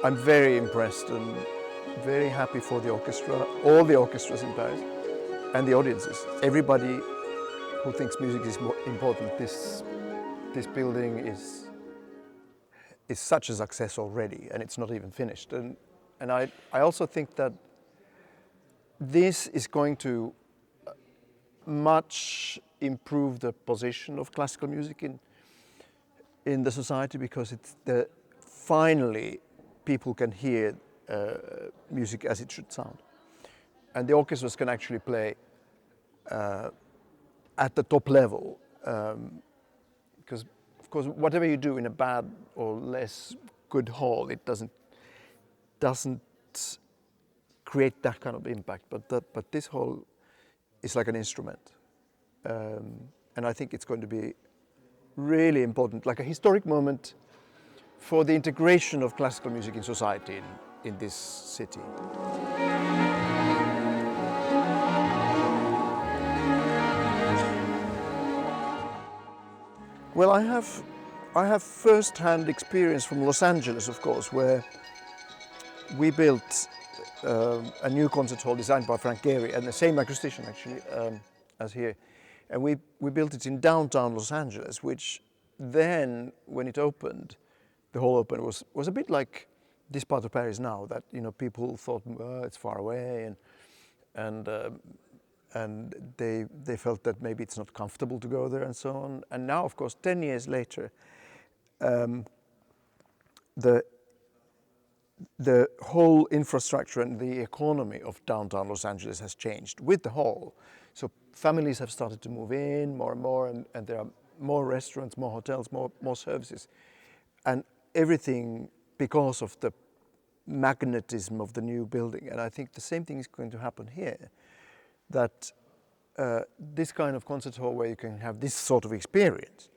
I'm very impressed and very happy for the orchestra, all the orchestras in Paris, and the audiences. Everybody who thinks music is more important, this building is such a success already, and it's not even finished. And I also think that this is going to much improve the position of classical music in the society, because finally people can hear music as it should sound, and the orchestras can actually play at the top level, because of course whatever you do in a bad or less good hall, it doesn't create that kind of impact, but this hall is like an instrument, and I think it's going to be really important, like a historic moment for the integration of classical music in society in this city. Well, I have first-hand experience from Los Angeles, of course, where we built a new concert hall designed by Frank Gehry, and the same acoustician actually as here. And we built it in downtown Los Angeles, which then, when it opened, the hall opened, was a bit like this part of Paris now, that people thought it's far away, and they felt that maybe it's not comfortable to go there and so on. And now, of course, 10 years later, the whole infrastructure and the economy of downtown Los Angeles has changed with the hall. So families have started to move in more and more, and there are more restaurants, more hotels, more services, and everything because of the magnetism of the new building. And I think the same thing is going to happen here, that this kind of concert hall where you can have this sort of experience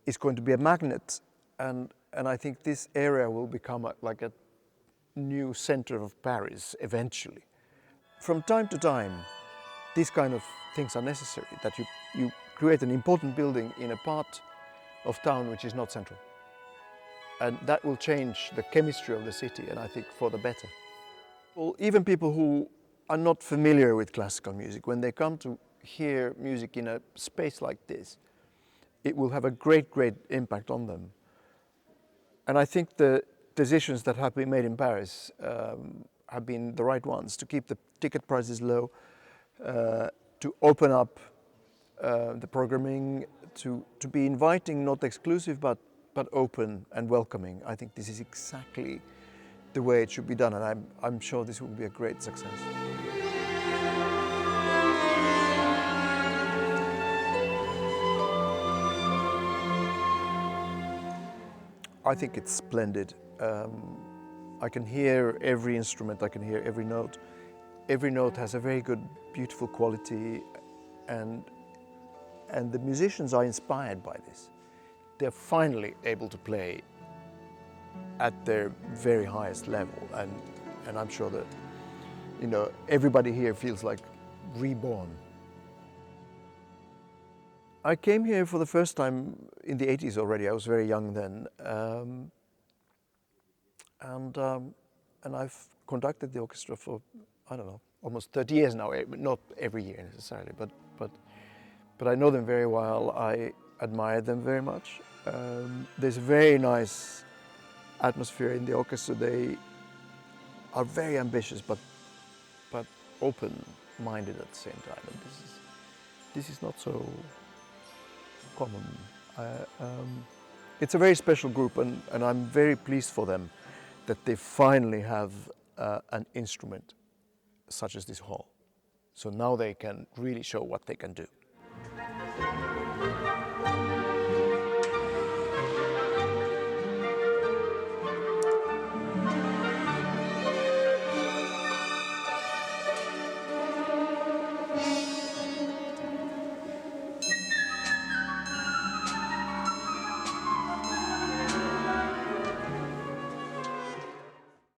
is going to be a magnet, and I think this area will become like a new center of Paris eventually. From time to time, these kind of things are necessary, that you create an important building in a part of town which is not central. And that will change the chemistry of the city, and I think for the better. Well, even people who are not familiar with classical music, when they come to hear music in a space like this, it will have a great impact on them. And I think the decisions that have been made in Paris have been the right ones, to keep the ticket prices low, to open up the programming, to be inviting, not exclusive, but open and welcoming. I think this is exactly the way it should be done, and I'm sure this will be a great success. I think it's splendid. I can hear every instrument, I can hear every note. Every note has a very good, beautiful quality, and the musicians are inspired by this. They're finally able to play at their very highest level, and I'm sure that everybody here feels like reborn. I came here for the first time in the 80s already. I was very young then, and I've conducted the orchestra for, I don't know, almost 30 years now. Not every year necessarily, but I know them very well. I admire them very much. There's a very nice atmosphere in the orchestra. They are very ambitious, but open-minded at the same time. And this is not so common. It's a very special group, and I'm very pleased for them that they finally have an instrument such as this hall. So now they can really show what they can do.